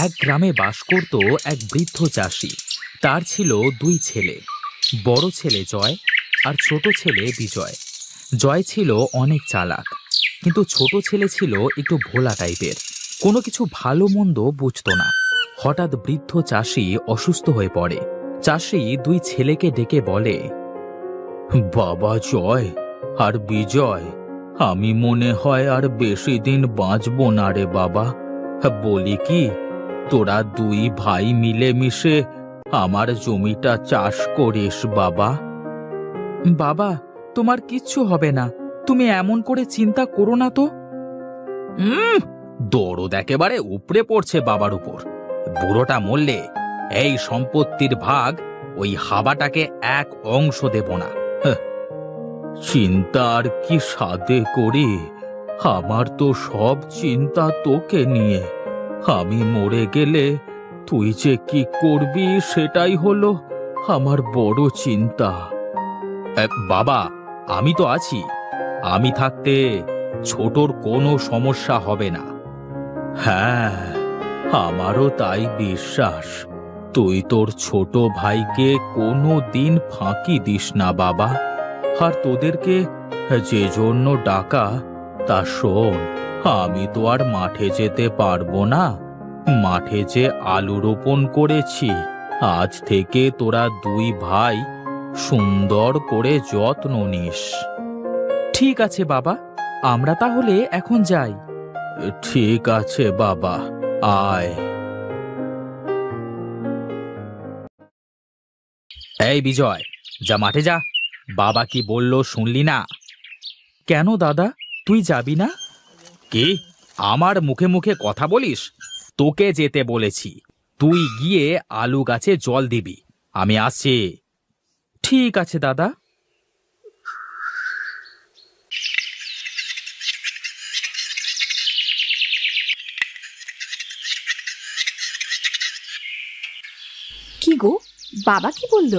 এক গ্রামে বাস করত এক বৃদ্ধ চাষি। তার ছিল দুই ছেলে, বড় ছেলে জয় আর ছোট ছেলে বিজয়। জয় ছিল অনেক চালাক, কিন্তু ছোট ছেলে ছিল একটু ভোলা টাইপের, কোনো কিছু ভালো মন্দ বুঝতো না। হঠাৎ বৃদ্ধ চাষি অসুস্থ হয়ে পড়ে। চাষি দুই ছেলেকে ডেকে বলে, বাবা জয় আর বিজয়, আমি মনে হয় আর বেশি দিন বাঁচব না রে বাবা। বলি কি, তোরা দুই ভাই মিলে মিশে আমার জমিটা চাষ করিস বাবা। বাবা, তোমার কিচ্ছু হবে না, তুমি এমন করে চিন্তা করো না তো। দরদ একেবারে উপড়ে পড়ছে বাবার উপর। বুড়োটা মরলে এই সম্পত্তির ভাগ ওই হাবাটাকে এক অংশ দেব না। চিন্তা আর কি সাধে করি, আমার তো সব চিন্তা তোকে নিয়ে। আমি মরে গেলে তুই যে কি করবি সেটাই হলো আমার বড় চিন্তা। বাবা, আমি তো আছি, আমি থাকতে ছোটর কোনো সমস্যা হবে না। হ্যাঁ, আমারও তাই বিশ্বাস। তুই তোর ছোট ভাইকে কোনো দিন ফাঁকি দিস না বাবা। আর তোদেরকে যে জন্য ডাকা তা শোন, আমি তো আর মাঠে যেতে পারবো না। মাঠে যে আলু রোপণ করেছি, আজ থেকে তোরা দুই ভাই সুন্দর করে যত্ন নিস। ঠিক আছে বাবা, আমরা তাহলে এখন যাই। ঠিক আছে বাবা, আয়। এই বিজয়, যা মাঠে যা। বাবা কি বলল শুনলি না? কেন দাদা, তুই যাবি না? কি, আমার মুখে মুখে কথা বলিস? তোকে যেতে বলেছি, তুই গিয়ে আলু গাছে জল দিবি। আমি আসছি। ঠিক আছে দাদা। কি গো, বাবা কি বলল?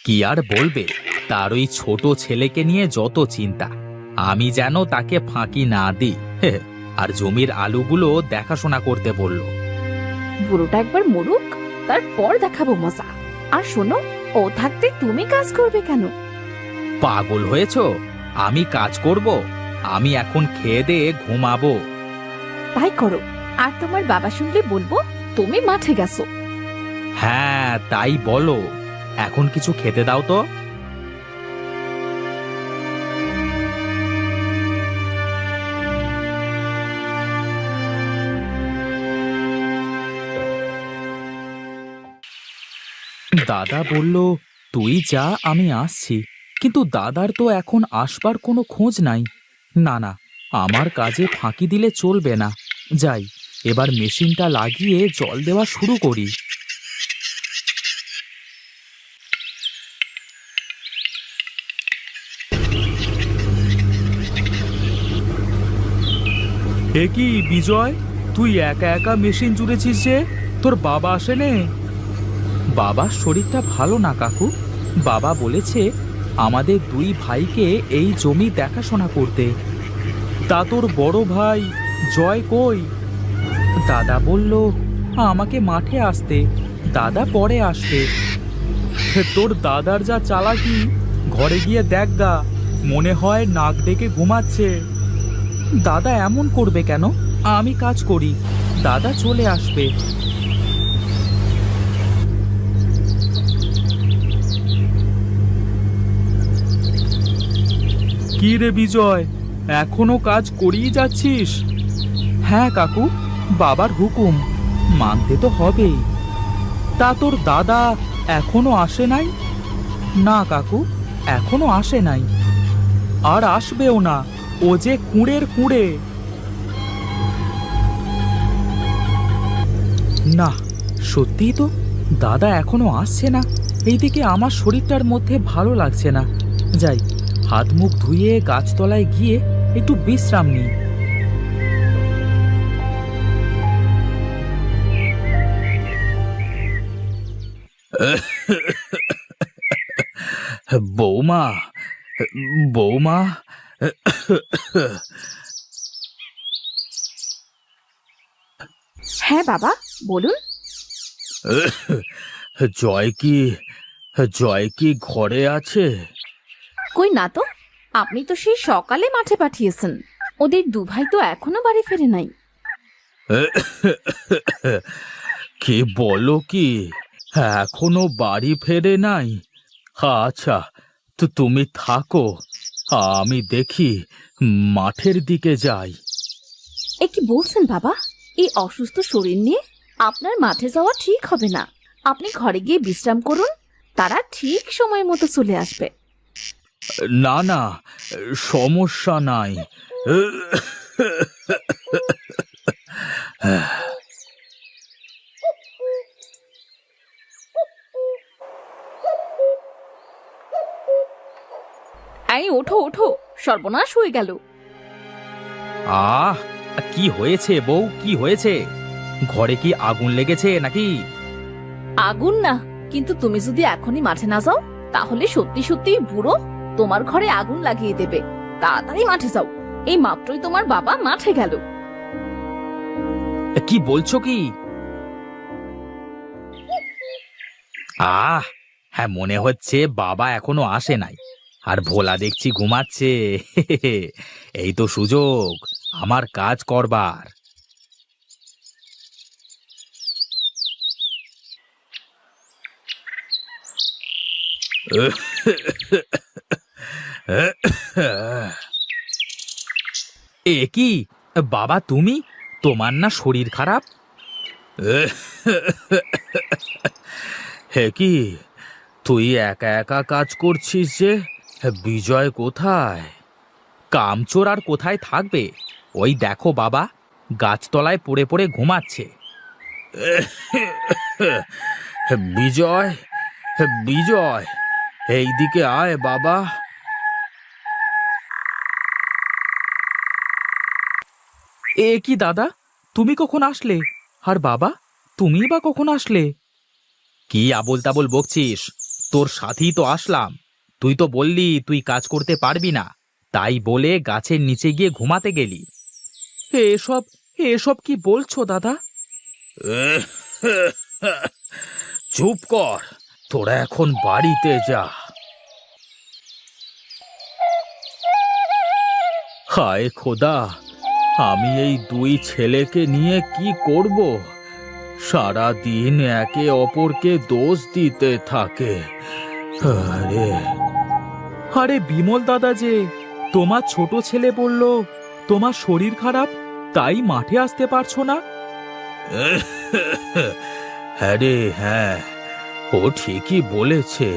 কি আর বলবে, তার ওই ছোট ছেলেকে নিয়ে যত চিন্তা। আমি যেন তাকে ফাঁকি না দিই। আর জমির আলুগুলো দেখাশোনা করতে বলল। বুড়োটা একবার মরুক, তারপর দেখাবো মজা। আর শোনো, ও থাকতে তুমি কাজ করবে কেন? পাগল হয়েছো? আমি কাজ করব? আমি এখন খেয়ে দিয়ে ঘুমাবো। তাই করো, আর তোমার বাবা শুনলে বলবো তুমি মাঠে গেছো। হ্যাঁ, তাই বলো। এখন কিছু খেতে দাও তো। দাদা বলল, তুই যা, আমি আসছি। কিন্তু দাদার তো এখন আসবার কোনো খোঁজ নাই। না না, আমার কাজে ফাঁকি দিলে চলবে না। যাই, এবার মেশিনটা লাগিয়ে জল দেওয়া শুরু করি। এ কি বিজয়, তুই একা একা মেশিন জুড়েছিস যে? তোর বাবা আসেনে? বাবার শরীরটা ভালো না কাকু। বাবা বলেছে আমাদের দুই ভাইকে এই জমি দেখাশোনা করতে। তা তোর বড় ভাই জয় কই? দাদা বলল আমাকে মাঠে আসতে, দাদা পরে আসবে। তোর দাদার যা চালাকি, ঘরে গিয়ে দেখ গা, মনে হয় নাক ডেকে ঘুমাচ্ছে। দাদা এমন করবে কেন? আমি কাজ করি, দাদা চলে আসবে। কি রে বিজয়, এখনো কাজ করিয়ে যাচ্ছিস? হ্যাঁ কাকু, বাবার হুকুম মানতে তো হবেই। তা তোর দাদা এখনো আসে নাই? না কাকু, এখনো আসে নাই, আর আসবেও না। ও যে কুঁড়ের কুঁড়ে। না, সত্যিই তো দাদা এখনো আসছে না। এইদিকে আমার শরীরটার মধ্যে ভালো লাগছে না। যাই, হাত মুখ ধুয়ে গাছতলায় গিয়ে একটু বিশ্রাম নিই। বৌমা, বৌমা, হ্যাঁ বাবা, বলুন। জয় কি জয় কি ঘরে আছে? কই না তো, আপনি তো সেই সকালে মাঠে পাঠিয়েছেন। ওদের দুভাই তো এখনো বাড়ি ফেরে নাই। কি বলো কি, এখনো বাড়ি ফেরে নাই? আচ্ছা, তো তুমি থাকো, আমি দেখি, মাঠের দিকে যাই। এ কি বলছেন বাবা? এই অসুস্থ শরীর নিয়ে আপনার মাঠে যাওয়া ঠিক হবে না। আপনি ঘরে গিয়ে বিশ্রাম করুন, তারা ঠিক সময় মতো চলে আসবে। না না, সমস্যা নাই। এই ওঠো ওঠো, সর্বনাশ হয়ে গেল। আহ, কি হয়েছে বউ, কি হয়েছে? ঘরে কি আগুন লেগেছে নাকি? আগুন না, কিন্তু তুমি যদি এখনই মাঠে না যাও তাহলে সত্যি সত্যি বুড়ো তোমার ঘরে আগুন লাগিয়ে দেবে। তাড়াতাড়ি মাঠে যাও, এই মাত্রই তোমার বাবা মাঠে গেল। কি বলছো কি? হ্যাঁ, মনে হচ্ছে বাবা এখনো আসে নাই, আর ভোলা দেখছি ঘুমাচ্ছে। এই তো সুযোগ আমার কাজ করবার। এ কি বাবা, তুমি? তোমার না শরীর খারাপ? হে কি, তুই একা একা কাজ করছিস যে? বিজয় কোথায়? কামচোর আর কোথায় থাকবে? ওই দেখো বাবা, গাছতলায় পড়ে পড়ে ঘুমাচ্ছে। বিজয়, বিজয়, এইদিকে আয় বাবা। এ কি দাদা, তুমি কখন আসলে? আর বাবা, তুমি বা কখন আসলে? কি আবোল তাবোল বকছিস? তোর সাথেই তো আসলাম। তুই তো বললি তুই কাজ করতে পারবি না, তাই বলে গাছের নিচে গিয়ে ঘুমাতে গেলি। এসব এসব কি বলছো দাদা? চুপ কর, তোরা এখন বাড়িতে যা। হায় খোদা, আমি এই দুই ছেলেকে নিয়ে কি করব? সারা দিন একে অপরকে দোষ দিতে থাকে। আরে আরে বিমল দাদা যে, তোমার ছোট ছেলে বলল তোমার শরীর খারাপ, তাই মাঠে আসতে পারছো না। হ্যাঁ রে, হ্যাঁ, ও ঠিকই বলেছে।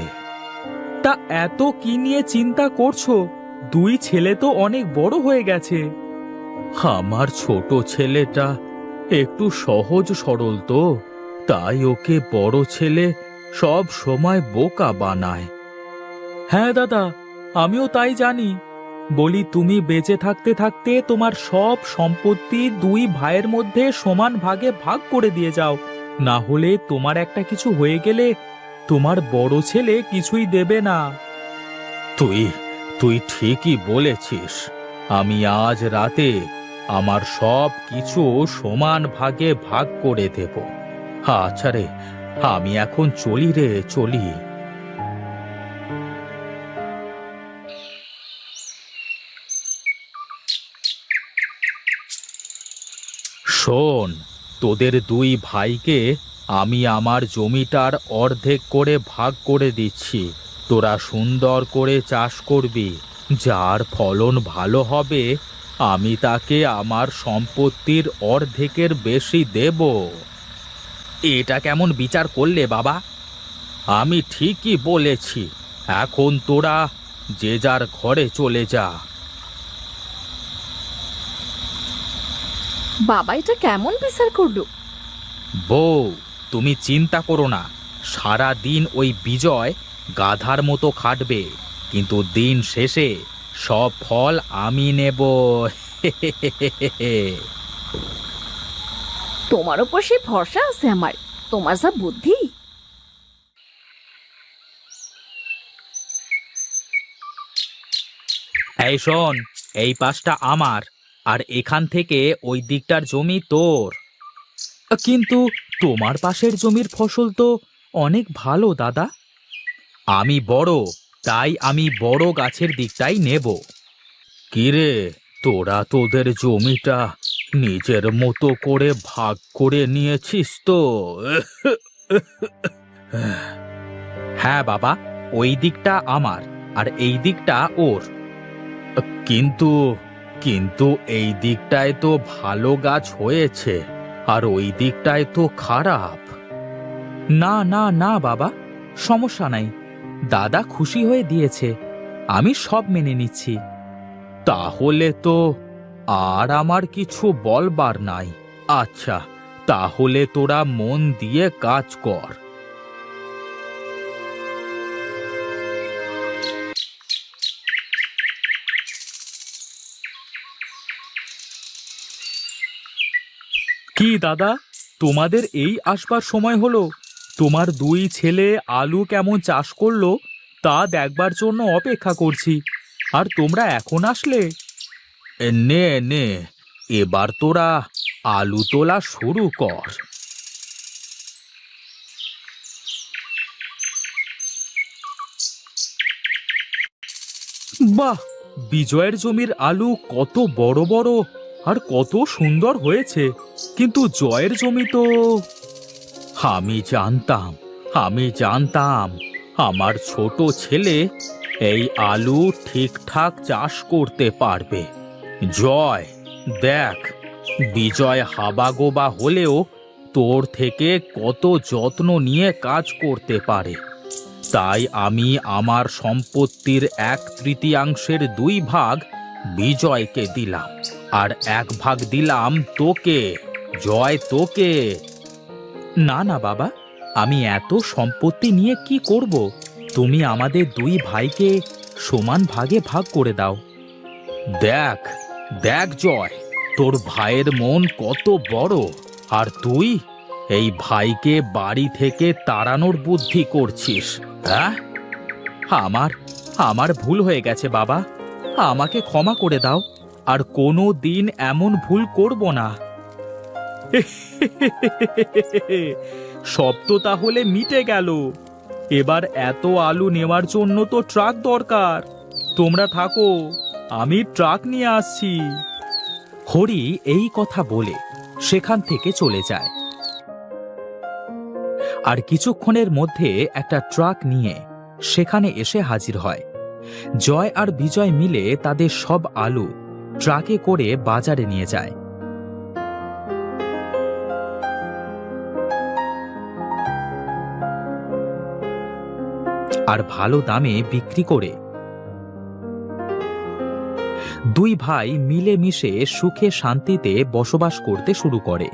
তা এত কি নিয়ে চিন্তা করছো? দুই ছেলে তো অনেক বড় হয়ে গেছে। আমার ছোট ছেলেটা একটু সহজ সরল তো, তাই ওকে বড় ছেলে সব সময় বোকা বানায়। হ্যাঁ দাদা, আমিও তাই জানি। বলি, তুমি বেঁচে থাকতে থাকতে তোমার সব সম্পত্তি দুই ভাইয়ের মধ্যে সমান ভাগে ভাগ করে দিয়ে যাও, না হলে তোমার একটা কিছু হয়ে গেলে তোমার বড় ছেলে কিছুই দেবে না। তুই তুই ঠিকই বলেছিস। আমি আজ রাতে আমার সব কিছু সমান ভাগে ভাগ করে দেব। আচ্ছা রে, আমি এখন চলি রে, চলি। শোন, তোদের দুই ভাইকে আমি আমার জমিটার অর্ধেক করে ভাগ করে দিচ্ছি। তোরা সুন্দর করে চাষ করবি, যার ফলন ভালো হবে আমি তাকে আমার সম্পত্তির অর্ধেকের বেশি দেব। এটা কেমন বিচার করলে বাবা? আমি ঠিকই বলেছি। এখন তোরা যে যার ঘরে চলে যা। বাবা এটা কেমন বিচার করলো? বউ, তুমি চিন্তা করো না। সারা দিন ওই বিজয় গাধার মতো খাটবে, কিন্তু দিন শেষে সব ফল আমি নেব। তোমার ওপর সে ভরসা আছে আমার, তোমার যা বুদ্ধি। এই শোন, এই পাশটা আমার, আর এখান থেকে ওই দিকটার জমি তোর। কিন্তু তোমার পাশের জমির ফসল তো অনেক ভালো দাদা। আমি বড়, তাই আমি বড় গাছের দিকটাই নেব। কিরে, তোরা তোদের জমিটা নিজের মতো করে ভাগ করে নিয়েছিস তো? হ্যাঁ বাবা, ওই দিকটা আমার আর এই দিকটা ওর। কিন্তু কিন্তু এই দিকটায় তো ভালো গাছ হয়েছে আর ওই দিকটায় তো খারাপ। না না না বাবা, সমস্যা নাই, দাদা খুশি হয়ে দিয়েছে, আমি সব মেনে নিচ্ছি। তাহলে তো আর আমার কিছু বলবার নাই। আচ্ছা, তাহলে তোরা মন দিয়ে কাজ কর। কি দাদা, তোমাদের এই আসবার সময় হলো? তোমার দুই ছেলে আলু কেমন চাষ করলো তা দেখবার জন্য অপেক্ষা করছি, আর তোমরা এখন আসলে? নে নে, এবার তোরা আলু তোলা শুরু কর। বাহ, বিজয়ের জমির আলু কত বড় বড় আর কত সুন্দর হয়েছে, কিন্তু জয়ের জমি তো... আমি জানতাম আমার ছোট ছেলে এই আলু ঠিকঠাক চাষ করতে পারবে। জয়, দেখ, বিজয় হাবাগোবা হলেও তোর থেকে কত যত্ন নিয়ে কাজ করতে পারে। তাই আমি আমার সম্পত্তির 1/3 2 ভাগ বিজয়কে দিলাম, আর 1 ভাগ দিলাম তোকে। জয়, তোকে। না না বাবা, আমি এত সম্পত্তি নিয়ে কি করব? তুমি আমাদের 2 ভাইকে সমান ভাগে ভাগ করে দাও। দেখ দেখ জয়, তোর ভাইয়ের মন কত বড়, আর তুই এই ভাইকে বাড়ি থেকে তাড়ানোর বুদ্ধি করছিস। হ্যাঁ, আমার আমার ভুল হয়ে গেছে বাবা, আমাকে ক্ষমা করে দাও, আর কোনো দিন এমন ভুল করব না। সব তো তাহলে মিটে গেল। এবার এত আলু নেওয়ার জন্য তো ট্রাক দরকার। তোমরা থাকো, আমি ট্রাক নিয়ে আসছি। হরি এই কথা বলে সেখান থেকে চলে যায়, আর কিছুক্ষণের মধ্যে একটা ট্রাক নিয়ে সেখানে এসে হাজির হয়। জয় আর বিজয় মিলে তাদের সব আলু ট্রাকে করে বাজারে নিয়ে যায়। আর ভালো দামে বিক্রি করে 2 ভাই মিলেমিশে সুখে শান্তিতে বসবাস করতে শুরু করে।